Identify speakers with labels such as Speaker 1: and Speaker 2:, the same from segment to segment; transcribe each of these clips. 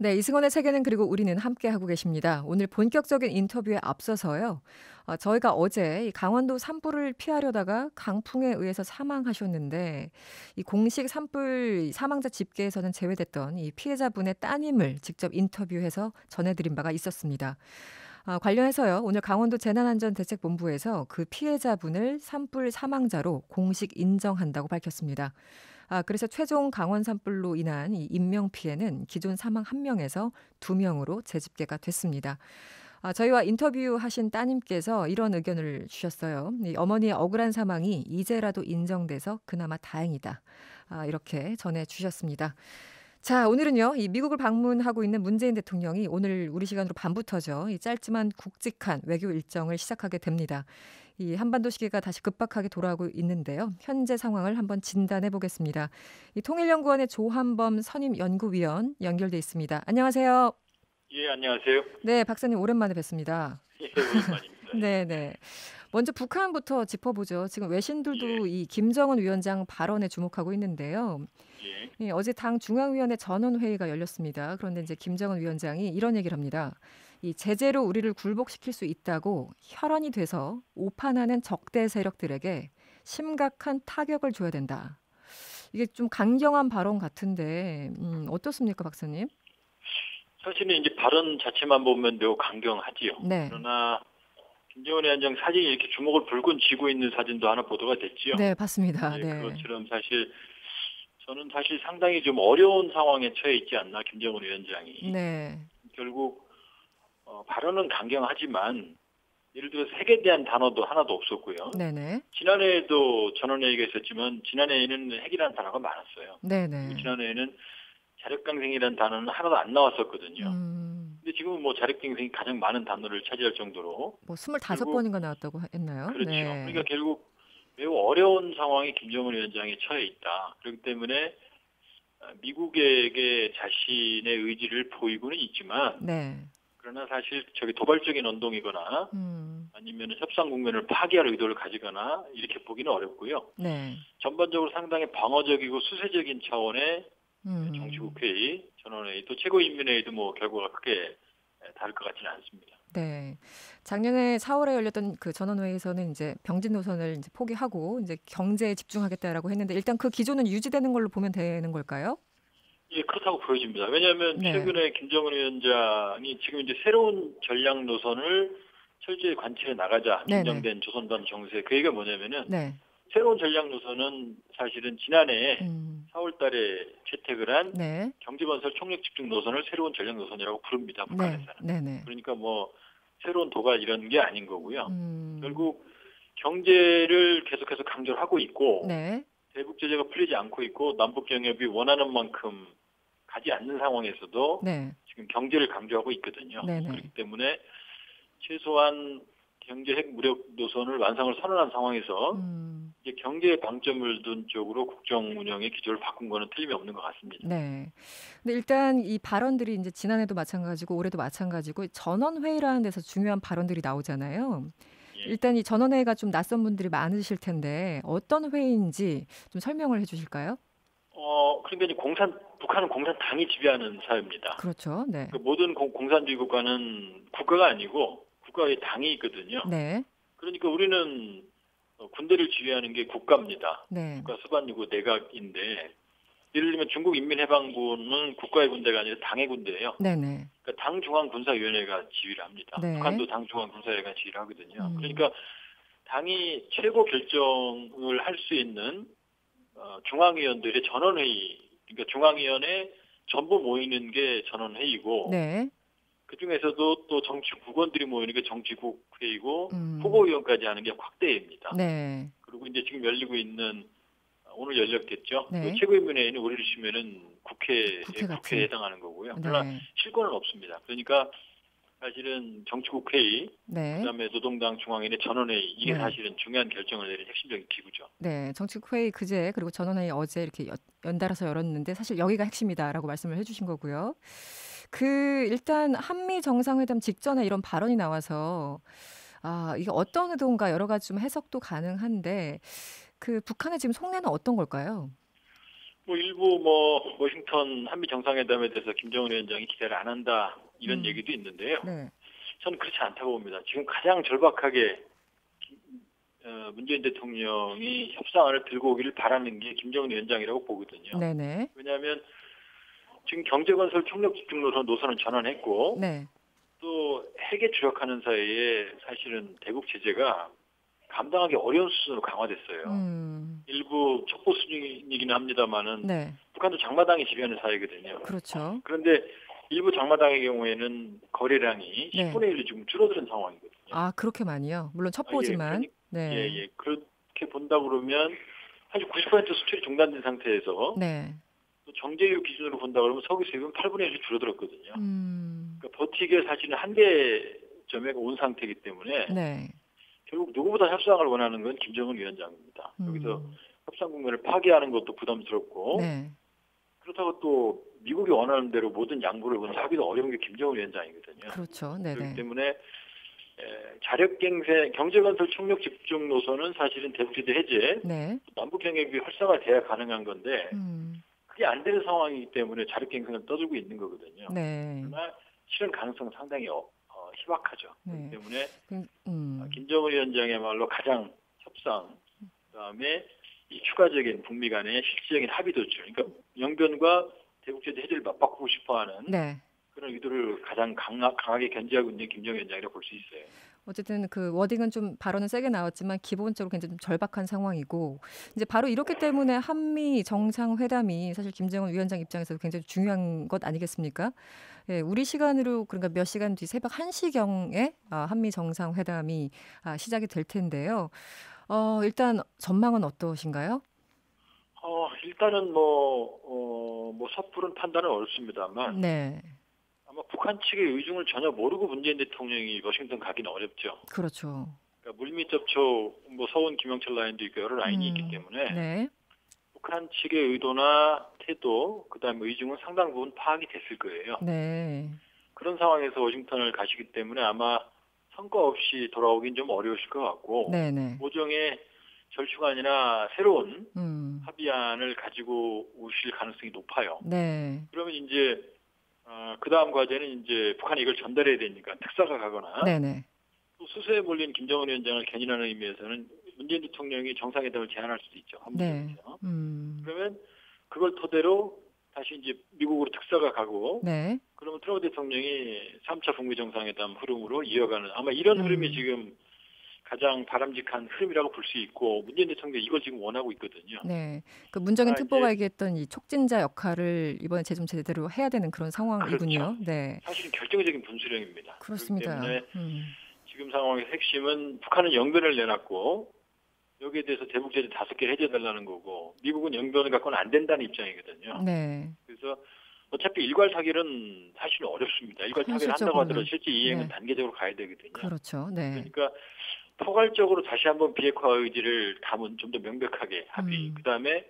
Speaker 1: 네, 이승원의 세계는 그리고 우리는 함께하고 계십니다. 오늘 본격적인 인터뷰에 앞서서요. 저희가 어제 이 강원도 산불을 피하려다가 강풍에 의해서 사망하셨는데 이 공식 산불 사망자 집계에서는 제외됐던 이 피해자분의 따님을 직접 인터뷰해서 전해드린 바가 있었습니다. 관련해서요. 오늘 강원도 재난안전대책본부에서 그 피해자분을 산불 사망자로 공식 인정한다고 밝혔습니다. 그래서 최종 강원 산불로 인한 이 인명 피해는 기존 사망 1명에서 2명으로 재집계가 됐습니다. 저희와 인터뷰하신 따님께서 이런 의견을 주셨어요. 이 어머니의 억울한 사망이 이제라도 인정돼서 그나마 다행이다. 이렇게 전해주셨습니다. 자, 오늘은요, 이 미국을 방문하고 있는 문재인 대통령이 오늘 우리 시간으로 밤부터죠, 이 짧지만 굵직한 외교 일정을 시작하게 됩니다. 이 한반도 시기가 다시 급박하게 돌아오고 있는데요. 현재 상황을 한번 진단해 보겠습니다. 이 통일연구원의 조한범 선임 연구위원 연결돼 있습니다. 안녕하세요.
Speaker 2: 예, 안녕하세요.
Speaker 1: 네, 박사님 오랜만에 뵙습니다.
Speaker 2: 예, 오랜만입니다. 예.
Speaker 1: 네, 네. 먼저 북한부터 짚어보죠. 지금 외신들도
Speaker 2: 예,
Speaker 1: 이 김정은 위원장 발언에 주목하고 있는데요.
Speaker 2: 예.
Speaker 1: 어제 당 중앙위원회 전원회의가 열렸습니다. 그런데 이제 김정은 위원장이 이런 얘기를 합니다. 이 제재로 우리를 굴복시킬 수 있다고 혈안이 돼서 오판하는 적대 세력들에게 심각한 타격을 줘야 된다. 이게 좀 강경한 발언 같은데 어떻습니까, 박사님?
Speaker 2: 사실은 이제 발언 자체만 보면 매우 강경하지요.
Speaker 1: 네,
Speaker 2: 그러나 김정은 위원장 사진이 이렇게 주목을 불끈 쥐고 있는 사진도 하나 보도가 됐지요.
Speaker 1: 네, 봤습니다.
Speaker 2: 예,
Speaker 1: 네,
Speaker 2: 그것처럼 저는 사실 상당히 좀 어려운 상황에 처해 있지 않나, 김정은 위원장이.
Speaker 1: 네,
Speaker 2: 결국 발언은 강경하지만 예를 들어 핵에 대한 단어도 하나도 없었고요.
Speaker 1: 네, 네,
Speaker 2: 지난해에도 전원회의가 있었지만 지난해에는 핵이라는 단어가 많았어요.
Speaker 1: 네,
Speaker 2: 그리고
Speaker 1: 네.
Speaker 2: 지난해에는 자력강생이라는 단어는 하나도 안 나왔었거든요. 근데 지금은 뭐 자력갱생이 가장 많은 단어를 차지할 정도로
Speaker 1: 뭐
Speaker 2: 결국
Speaker 1: 25번인가 나왔다고 했나요?
Speaker 2: 그렇죠. 그러니까
Speaker 1: 네,
Speaker 2: 결국 매우 어려운 상황에 김정은 위원장이 처해 있다. 그렇기 때문에 미국에게 자신의 의지를 보이고는 있지만
Speaker 1: 네,
Speaker 2: 그러나 사실 저기 도발적인 언동이거나
Speaker 1: 음,
Speaker 2: 아니면 협상 국면을 파기할 의도를 가지거나 이렇게 보기는 어렵고요.
Speaker 1: 네,
Speaker 2: 전반적으로 상당히 방어적이고 수세적인 차원의
Speaker 1: 음.
Speaker 2: 정치국회의, 전원회의, 또 최고인민회의도 뭐 결과가 크게 다를 것 같지는 않습니다.
Speaker 1: 네. 작년에 4월에 열렸던 그 전원회의에서는 이제 병진 노선을 이제 포기하고 이제 경제에 집중하겠다라고 했는데 일단 그 기조는 유지되는 걸로 보면 되는 걸까요?
Speaker 2: 예, 그렇다고 보여집니다. 왜냐하면
Speaker 1: 네.
Speaker 2: 최근에 김정은 위원장이 지금 이제 새로운 전략 노선을 철저히 관찰해 나가자,
Speaker 1: 네네.
Speaker 2: 진정된 조선반 정세. 그 얘기가 뭐냐면은
Speaker 1: 네.
Speaker 2: 새로운 전략 노선은 사실은 지난해
Speaker 1: 음.
Speaker 2: 4월 달에 채택을 한
Speaker 1: 네.
Speaker 2: 경제건설 총력 집중 노선을 새로운 전략 노선이라고 부릅니다.
Speaker 1: 네.
Speaker 2: 북한에서는.
Speaker 1: 네네.
Speaker 2: 그러니까 뭐 새로운 도발 이런 게 아닌 거고요.
Speaker 1: 음.
Speaker 2: 결국 경제를 계속해서 강조를 하고 있고
Speaker 1: 네.
Speaker 2: 대북 제재가 풀리지 않고 있고 남북 경협이 원하는 만큼 가지 않는 상황에서도
Speaker 1: 네.
Speaker 2: 지금 경제를 강조하고 있거든요.
Speaker 1: 네네.
Speaker 2: 그렇기 때문에 최소한 경제 핵 무력 노선을 완성을 선언한 상황에서
Speaker 1: 음.
Speaker 2: 이제 경제에 방점을 둔 쪽으로 국정 운영의 기조를 바꾼 거는 틀림이 없는 것 같습니다.
Speaker 1: 네. 근데 일단 이 발언들이 이제 지난해도 마찬가지고 올해도 마찬가지고 전원회의라는 데서 중요한 발언들이 나오잖아요.
Speaker 2: 예.
Speaker 1: 일단 이 전원회의가 좀 낯선 분들이 많으실 텐데 어떤 회의인지 좀 설명을 해 주실까요?
Speaker 2: 그러니까 이제 북한은 공산당이 지배하는 사회입니다.
Speaker 1: 그렇죠. 네.
Speaker 2: 그 모든 공산주의 국가는 국가가 아니고 국가의 당이 있거든요.
Speaker 1: 네.
Speaker 2: 그러니까 우리는 군대를 지휘하는 게 국가입니다.
Speaker 1: 네.
Speaker 2: 국가 수반이고 내각인데 예를 들면 중국 인민해방군은 국가의 군대가 아니라 당의 군대예요.
Speaker 1: 네네.
Speaker 2: 그러니까 당 중앙군사위원회가 지휘를 합니다.
Speaker 1: 네.
Speaker 2: 북한도 당 중앙군사위원회가 지휘를 하거든요.
Speaker 1: 음.
Speaker 2: 그러니까 당이 최고 결정을 할 수 있는 중앙위원들의 전원회의, 그러니까 중앙위원회 전부 모이는 게 전원회의고
Speaker 1: 네.
Speaker 2: 그 중에서도 또 정치국원들이 모이는 게 정치국회의고
Speaker 1: 음.
Speaker 2: 후보위원까지 하는 게 확대회입니다.
Speaker 1: 네.
Speaker 2: 그리고 이제 지금 열리고 있는 오늘 열렸겠죠. 그
Speaker 1: 네.
Speaker 2: 최고인민회의는 우리를 치면은 국회에
Speaker 1: 국회
Speaker 2: 국회에
Speaker 1: 같이.
Speaker 2: 해당하는 거고요. 그러나
Speaker 1: 네.
Speaker 2: 실권은 없습니다. 그러니까 사실은 정치국회의,
Speaker 1: 네.
Speaker 2: 그다음에 노동당 중앙위원회 전원회의 이게
Speaker 1: 네.
Speaker 2: 사실은 중요한 결정을 내린 핵심적인 기구죠.
Speaker 1: 네. 정책회의 그제 그리고 전원회의 어제 이렇게 연달아서 열었는데 사실 여기가 핵심이다라고 말씀을 해 주신 거고요. 일단 한미 정상회담 직전에 이런 발언이 나와서 이게 어떤 의도인가 여러 가지 좀 해석도 가능한데 그 북한의 지금 속내는 어떤 걸까요?
Speaker 2: 뭐 일부 워싱턴 한미 정상회담에 대해서 김정은 위원장이 기대를 안 한다 이런 얘기도 있는데요.
Speaker 1: 네.
Speaker 2: 저는 그렇지 않다고 봅니다. 지금 가장 절박하게 문재인 대통령이 협상안을 들고 오기를 바라는 게 김정은 위원장이라고 보거든요.
Speaker 1: 네네.
Speaker 2: 왜냐하면 지금 경제건설 총력 집중 노선은 전환했고
Speaker 1: 네.
Speaker 2: 또 핵에 주력하는 사이에 사실은 대북 제재가 감당하기 어려운 수준으로 강화됐어요. 일부 첩보 수준이기는 합니다만은
Speaker 1: 네.
Speaker 2: 북한도 장마당이 지배하는 사회거든요.
Speaker 1: 그렇죠.
Speaker 2: 그런데 일부 장마당의 경우에는 거래량이
Speaker 1: 네.
Speaker 2: 10분의 1로 지금 줄어드는 상황이거든요.
Speaker 1: 아, 그렇게 많이요? 물론 첩보지만. 네.
Speaker 2: 예. 그렇게 본다 그러면 사실 90% 수출이 중단된 상태에서
Speaker 1: 네.
Speaker 2: 또 정제유 기준으로 본다 그러면 석유 수입은 8분의 1로 줄어들었거든요. 그러니까 버티기에 사실은 한계점에 온 상태이기 때문에
Speaker 1: 네.
Speaker 2: 결국 누구보다 협상을 원하는 건 김정은 위원장입니다. 여기서 협상 국면을 파괴하는 것도 부담스럽고
Speaker 1: 네.
Speaker 2: 그렇다고 또 미국이 원하는 대로 모든 양보를 하기도 어려운 게 김정은 위원장이거든요.
Speaker 1: 그렇죠. 네네.
Speaker 2: 그렇기 때문에 자력갱생 경제건설 총력 집중 노선은 사실은 대북제재 해제,
Speaker 1: 네.
Speaker 2: 남북경협이 활성화돼야 가능한 건데 그게 안 되는 상황이기 때문에 자력갱생을 떠들고 있는 거거든요.
Speaker 1: 네.
Speaker 2: 그러나 실현 가능성은 상당히 희박하죠.
Speaker 1: 네.
Speaker 2: 그렇기 때문에 김정은 위원장의말로 가장 협상, 그다음에 이 추가적인 북미 간의 실질적인 합의 도출, 그러니까 영변과 대북제재 해제를 맞바꾸고 싶어하는
Speaker 1: 네.
Speaker 2: 그런 의도를 가장 강하게 견지하고 있는 김정은 위원장이라고 볼 수 있어요.
Speaker 1: 어쨌든 그 워딩은 좀 발언은 세게 나왔지만 기본적으로 굉장히 좀 절박한 상황이고 이제 바로 이렇기 때문에 한미 정상회담이 사실 김정은 위원장 입장에서 굉장히 중요한 것 아니겠습니까? 예, 우리 시간으로 그러니까 몇 시간 뒤 새벽 1시경에 한미 정상회담이 시작이 될 텐데요. 일단 전망은 어떠신가요?
Speaker 2: 일단은 섣부른 판단은 어렵습니다만
Speaker 1: 네.
Speaker 2: 아마 북한 측의 의중을 전혀 모르고 문재인 대통령이 워싱턴 가기는 어렵죠.
Speaker 1: 그렇죠.
Speaker 2: 그러니까 물밑 접촉, 서원 김영철 라인도 있고 여러 라인이 있기 때문에
Speaker 1: 네.
Speaker 2: 북한 측의 의도나 태도, 그다음에 의중은 상당 부분 파악이 됐을 거예요.
Speaker 1: 네.
Speaker 2: 그런 상황에서 워싱턴을 가시기 때문에 아마 성과 없이 돌아오긴 좀 어려우실 것 같고
Speaker 1: 네네.
Speaker 2: 모종의 절충안이나 새로운 합의안을 가지고 오실 가능성이 높아요.
Speaker 1: 네.
Speaker 2: 그러면 이제 그 다음 과제는 이제 북한이 이걸 전달해야 되니까 특사가 가거나
Speaker 1: 네네.
Speaker 2: 또 수세에 몰린 김정은 위원장을 견인하는 의미에서는 문재인 대통령이 정상회담을 제안할 수도 있죠. 한미정에서. 그러면 그걸 토대로 다시 이제 미국으로 특사가 가고
Speaker 1: 네.
Speaker 2: 그러면 트럼프 대통령이 3차 북미 정상회담 흐름으로 이어가는 아마 이런 흐름이 지금 가장 바람직한 흐름이라고 볼 수 있고 문재인 대통령이 이걸 지금 원하고 있거든요.
Speaker 1: 네, 그 문정인 특보가 얘기했던 이 촉진자 역할을 이번에 좀 제대로 해야 되는 그런 상황이군요.
Speaker 2: 그렇죠.
Speaker 1: 네,
Speaker 2: 사실은 결정적인 분수령입니다.
Speaker 1: 그렇습니다.
Speaker 2: 그렇기 때문에 지금 상황의 핵심은 북한은 영변을 내놨고 여기에 대해서 대북 제재 5개를 해제해달라는 거고 미국은 영변을 갖고는 안 된다는 입장이거든요.
Speaker 1: 네.
Speaker 2: 그래서 어차피 일괄 타결은 사실은 어렵습니다. 일괄 타결을 한다고 하더라도 실제 이행은 단계적으로 가야 되거든요.
Speaker 1: 그렇죠. 네.
Speaker 2: 그러니까 포괄적으로 다시 한번 비핵화 의지를 담은 좀 더 명백하게 합의. 그다음에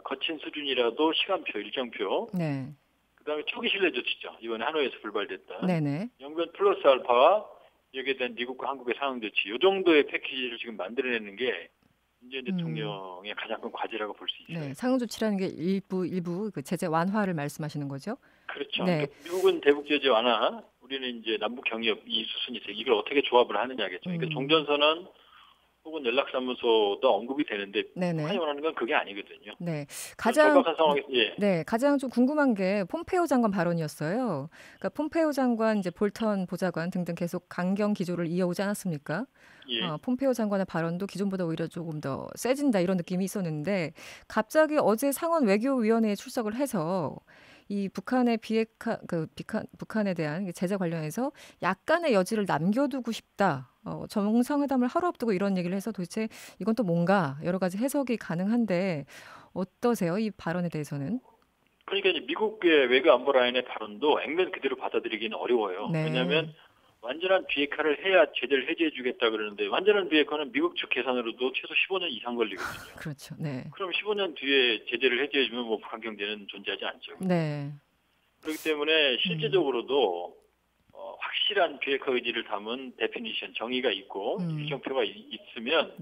Speaker 2: 거친 수준이라도 시간표, 일정표.
Speaker 1: 네.
Speaker 2: 그다음에 초기 신뢰 조치죠. 이번에 하노이에서 불발됐던.
Speaker 1: 네네.
Speaker 2: 영변 플러스 알파와 여기에 대한 미국과 한국의 상응 조치. 이 정도의 패키지를 지금 만들어내는 게 문재인 대통령의 가장 큰 과제라고 볼 수 있어요.
Speaker 1: 네, 상응 조치라는 게 일부 그 제재 완화를 말씀하시는 거죠?
Speaker 2: 그렇죠.
Speaker 1: 네.
Speaker 2: 그러니까 미국은 대북 제재 완화, 우리는 이제 남북 경협 이 수순이 있어요. 이걸 어떻게 조합을 하느냐겠죠. 그러니까 종전선언 혹은 연락사무소도 언급이 되는데 북한이 원하는 건 그게 아니거든요.
Speaker 1: 네,
Speaker 2: 가장
Speaker 1: 가장 좀 궁금한 게 폼페이오 장관 발언이었어요. 그러니까 폼페이오 장관, 이제 볼턴 보좌관 등등 계속 강경 기조를 이어오지 않았습니까? 폼페이오 장관의 발언도 기존보다 오히려 조금 더 세진다 이런 느낌이 있었는데 갑자기 어제 상원 외교위원회에 출석을 해서 이 북한의 북한에 대한 제재 관련해서 약간의 여지를 남겨두고 싶다. 정상회담을 하루 앞두고 이런 얘기를 해서 도대체 이건 또 뭔가 여러 가지 해석이 가능한데 어떠세요? 이 발언에 대해서는?
Speaker 2: 그러니까 이제 미국의 외교 안보 라인의 발언도 액면 그대로 받아들이기는 어려워요.
Speaker 1: 네.
Speaker 2: 왜냐하면 완전한 비핵화를 해야 제재를 해제해 주겠다 그러는데 완전한 비핵화는 미국 측 계산으로도 최소 15년 이상 걸리거든요.
Speaker 1: 그렇죠. 네.
Speaker 2: 그럼 15년 뒤에 제재를 해제해 주면 북한 경제는 존재하지 않죠.
Speaker 1: 네.
Speaker 2: 그렇기 때문에 실제적으로도 확실한 비핵화 의지를 담은 데피니션 정의가 있고 일정표가 있으면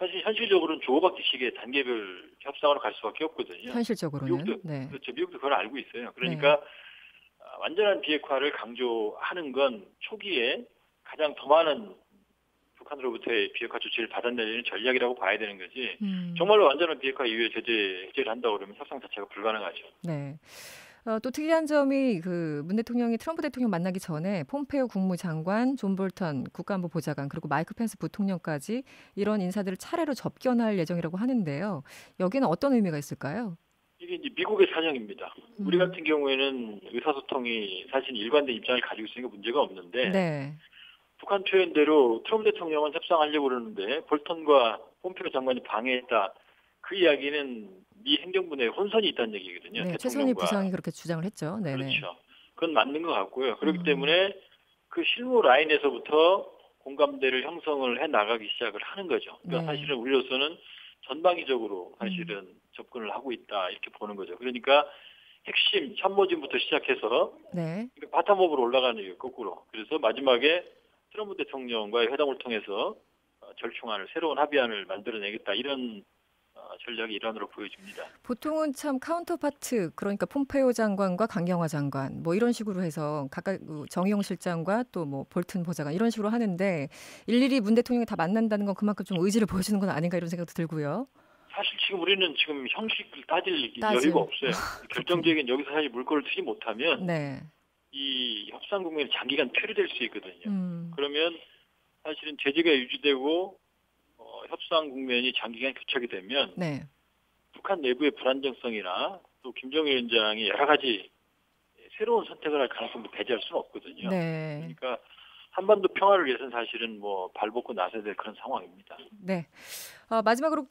Speaker 2: 사실 현실적으로는 주고받기식의 단계별 협상으로 갈 수밖에 없거든요.
Speaker 1: 현실적으로는.
Speaker 2: 미국도
Speaker 1: 네.
Speaker 2: 그렇죠. 미국도 그걸 알고 있어요.
Speaker 1: 네.
Speaker 2: 그러니까 완전한 비핵화를 강조하는 건 초기에 가장 더 많은 북한으로부터의 비핵화 조치를 받아내려는 전략이라고 봐야 되는 거지. 정말로 완전한 비핵화 이후에 제재 해제를 한다고 그러면 협상 자체가 불가능하죠.
Speaker 1: 네. 또 특이한 점이 그 문 대통령이 트럼프 대통령 만나기 전에 폼페이오 국무장관, 존 볼턴 국가안보 보좌관 그리고 마이크 펜스 부통령까지 이런 인사들을 차례로 접견할 예정이라고 하는데요. 여기는 어떤 의미가 있을까요?
Speaker 2: 이게 이제 미국의 사정입니다. 우리 같은 경우에는 의사소통이 사실 일관된 입장을 가지고 있으니까 문제가 없는데
Speaker 1: 네.
Speaker 2: 북한 표현대로 트럼프 대통령은 협상하려고 그러는데 볼턴과 폼페이오 장관이 방해했다. 그 이야기는 미 행정부 내에 혼선이 있다는 얘기거든요.
Speaker 1: 네,
Speaker 2: 대통령과.
Speaker 1: 최선희 부상이 그렇게 주장을 했죠. 네네.
Speaker 2: 그렇죠. 그건 맞는 것 같고요. 그렇기 때문에 그 실무 라인에서부터 공감대를 형성을 해 나가기 시작을 하는 거죠. 그러니까
Speaker 1: 네.
Speaker 2: 사실은 우리로서는 전방위적으로 사실은 접근을 하고 있다 이렇게 보는 거죠. 그러니까 핵심 참모진부터 시작해서
Speaker 1: 네.
Speaker 2: 바텀업으로 올라가는 게 거꾸로. 그래서 마지막에 트럼프 대통령과의 회담을 통해서 절충안을 새로운 합의안을 만들어내겠다 이런 전략이 일환으로 보여집니다.
Speaker 1: 보통은 참 카운터파트 그러니까 폼페이오 장관과 강경화 장관 뭐 이런 식으로 해서 각각 정의용 실장과 또 뭐 볼튼 보좌관 이런 식으로 하는데 일일이 문 대통령이 다 만난다는 건 그만큼 좀 의지를 보여주는 건 아닌가 이런 생각도 들고요.
Speaker 2: 사실 우리는 지금 형식을 따질 여유가 없어요. 결정적인 여기서 사실 물꼬를 트지 못하면
Speaker 1: 네.
Speaker 2: 이 협상 국면이 장기간 표류될 수 있거든요. 그러면 사실은 제재가 유지되고 협상 국면이 장기간 교착이 되면
Speaker 1: 네.
Speaker 2: 북한 내부의 불안정성이나 또 김정일 위원장이 여러 가지 새로운 선택을 할 가능성도 배제할 수는 없거든요.
Speaker 1: 네.
Speaker 2: 그러니까 한반도 평화를 위해서는 사실은 뭐 발벗고 나서야 될 그런 상황입니다.
Speaker 1: 네. 마지막으로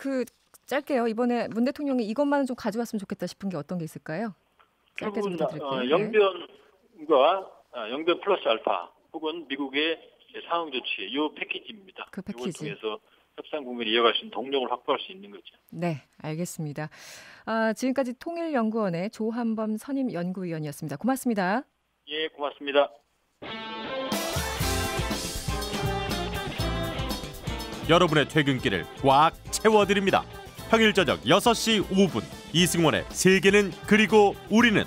Speaker 1: 짧게요. 이번에 문 대통령이 이것만은 좀 가져왔으면 좋겠다 싶은 게 어떤 게 있을까요? 짧게 좀 부탁드릴게요.
Speaker 2: 영변과 영변 플러스 알파 혹은 미국의 상응 조치 이 패키지입니다.
Speaker 1: 그 패키지.
Speaker 2: 이걸 통해서 협상 국면을 이어갈 수 있는 동력을 확보할 수 있는 거죠.
Speaker 1: 네, 알겠습니다. 지금까지 통일연구원의 조한범 선임 연구위원이었습니다. 고맙습니다.
Speaker 2: 예, 고맙습니다.
Speaker 3: 여러분의 퇴근길을 꽉 채워드립니다. 평일 저녁 6시 5분 이승원의 세계는 그리고 우리는